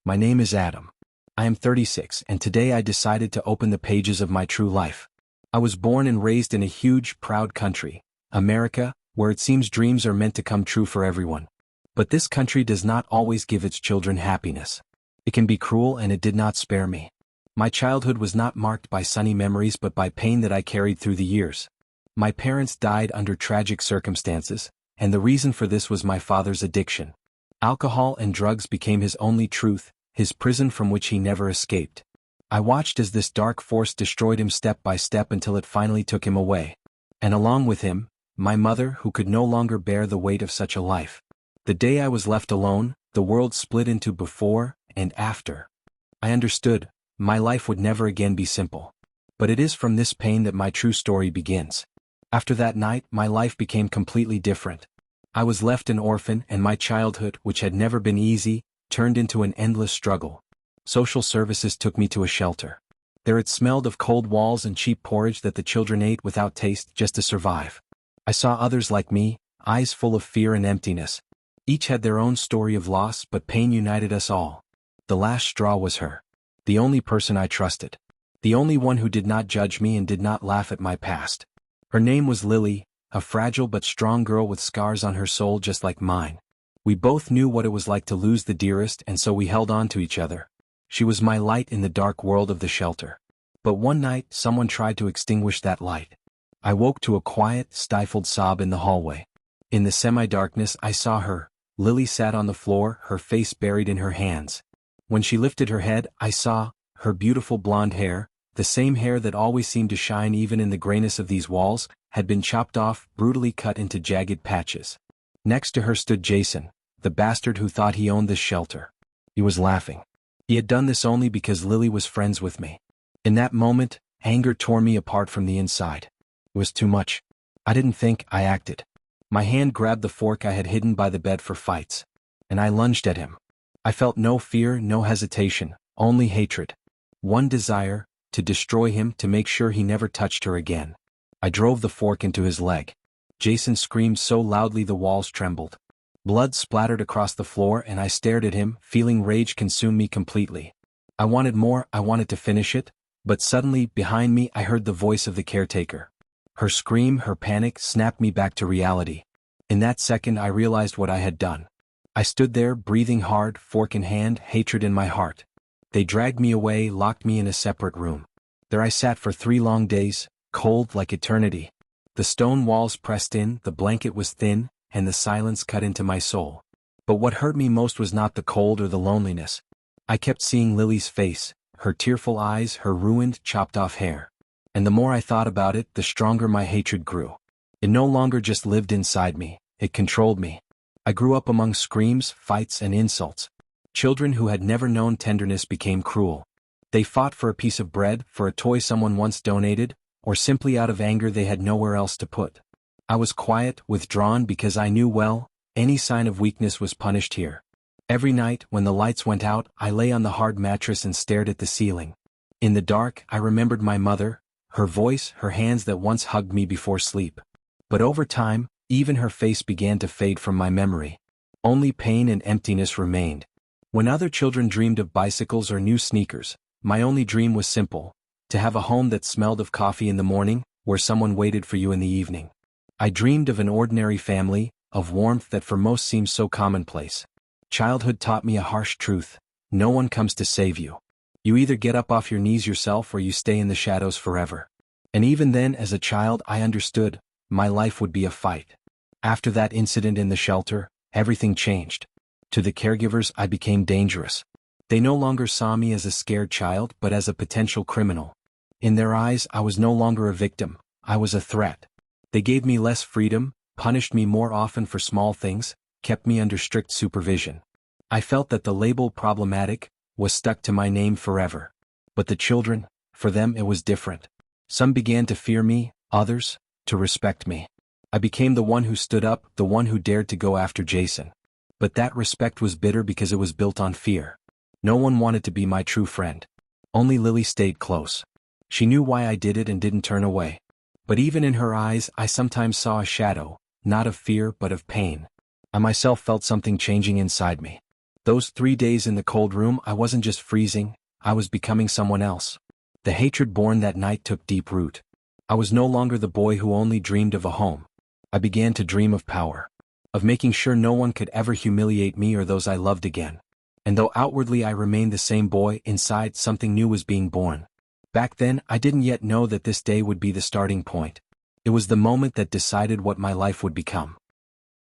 My name is Adam. I am 36, and today I decided to open the pages of my true life. I was born and raised in a huge, proud country, America, where it seems dreams are meant to come true for everyone. But this country does not always give its children happiness. It can be cruel, and it did not spare me. My childhood was not marked by sunny memories but by pain that I carried through the years. My parents died under tragic circumstances, and the reason for this was my father's addiction. Alcohol and drugs became his only truth, his prison from which he never escaped. I watched as this dark force destroyed him step by step until it finally took him away. And along with him, my mother, who could no longer bear the weight of such a life. The day I was left alone, the world split into before and after. I understood, my life would never again be simple. But it is from this pain that my true story begins. After that night, my life became completely different. I was left an orphan, and my childhood, which had never been easy, turned into an endless struggle. Social services took me to a shelter. There it smelled of cold walls and cheap porridge that the children ate without taste just to survive. I saw others like me, eyes full of fear and emptiness. Each had their own story of loss, but pain united us all. The last straw was her. The only person I trusted. The only one who did not judge me and did not laugh at my past. Her name was Lily, a fragile but strong girl with scars on her soul just like mine. We both knew what it was like to lose the dearest, and so we held on to each other. She was my light in the dark world of the shelter. But one night, someone tried to extinguish that light. I woke to a quiet, stifled sob in the hallway. In the semi-darkness, I saw her. Lily sat on the floor, her face buried in her hands. When she lifted her head, I saw her beautiful blonde hair, the same hair that always seemed to shine even in the grayness of these walls, had been chopped off, brutally cut into jagged patches. Next to her stood Jason, the bastard who thought he owned this shelter. He was laughing. He had done this only because Lily was friends with me. In that moment, anger tore me apart from the inside. It was too much. I didn't think, I acted. My hand grabbed the fork I had hidden by the bed for fights. And I lunged at him. I felt no fear, no hesitation, only hatred. One desire, to destroy him, to make sure he never touched her again. I drove the fork into his leg. Jason screamed so loudly the walls trembled. Blood splattered across the floor, and I stared at him, feeling rage consume me completely. I wanted more, I wanted to finish it, but suddenly, behind me, I heard the voice of the caretaker. Her scream, her panic, snapped me back to reality. In that second, I realized what I had done. I stood there, breathing hard, fork in hand, hatred in my heart. They dragged me away, locked me in a separate room. There I sat for 3 long days, cold like eternity. The stone walls pressed in, the blanket was thin, and the silence cut into my soul. But what hurt me most was not the cold or the loneliness. I kept seeing Lily's face, her tearful eyes, her ruined, chopped-off hair. And the more I thought about it, the stronger my hatred grew. It no longer just lived inside me, it controlled me. I grew up among screams, fights, and insults. Children who had never known tenderness became cruel. They fought for a piece of bread, for a toy someone once donated, or simply out of anger they had nowhere else to put. I was quiet, withdrawn, because I knew well, any sign of weakness was punished here. Every night, when the lights went out, I lay on the hard mattress and stared at the ceiling. In the dark, I remembered my mother, her voice, her hands that once hugged me before sleep. But over time, even her face began to fade from my memory. Only pain and emptiness remained. When other children dreamed of bicycles or new sneakers, my only dream was simple: to have a home that smelled of coffee in the morning, where someone waited for you in the evening. I dreamed of an ordinary family, of warmth that for most seems so commonplace. Childhood taught me a harsh truth: no one comes to save you. You either get up off your knees yourself or you stay in the shadows forever. And even then, as a child, I understood, my life would be a fight. After that incident in the shelter, everything changed. To the caregivers, I became dangerous. They no longer saw me as a scared child, but as a potential criminal. In their eyes, I was no longer a victim, I was a threat. They gave me less freedom, punished me more often for small things, kept me under strict supervision. I felt that the label problematic was stuck to my name forever. But the children, for them it was different. Some began to fear me, others, to respect me. I became the one who stood up, the one who dared to go after Jason. But that respect was bitter because it was built on fear. No one wanted to be my true friend. Only Lily stayed close. She knew why I did it and didn't turn away. But even in her eyes, I sometimes saw a shadow, not of fear but of pain. I myself felt something changing inside me. Those 3 days in the cold room, I wasn't just freezing, I was becoming someone else. The hatred born that night took deep root. I was no longer the boy who only dreamed of a home. I began to dream of power. Of making sure no one could ever humiliate me or those I loved again. And though outwardly I remained the same boy, inside something new was being born. Back then, I didn't yet know that this day would be the starting point. It was the moment that decided what my life would become.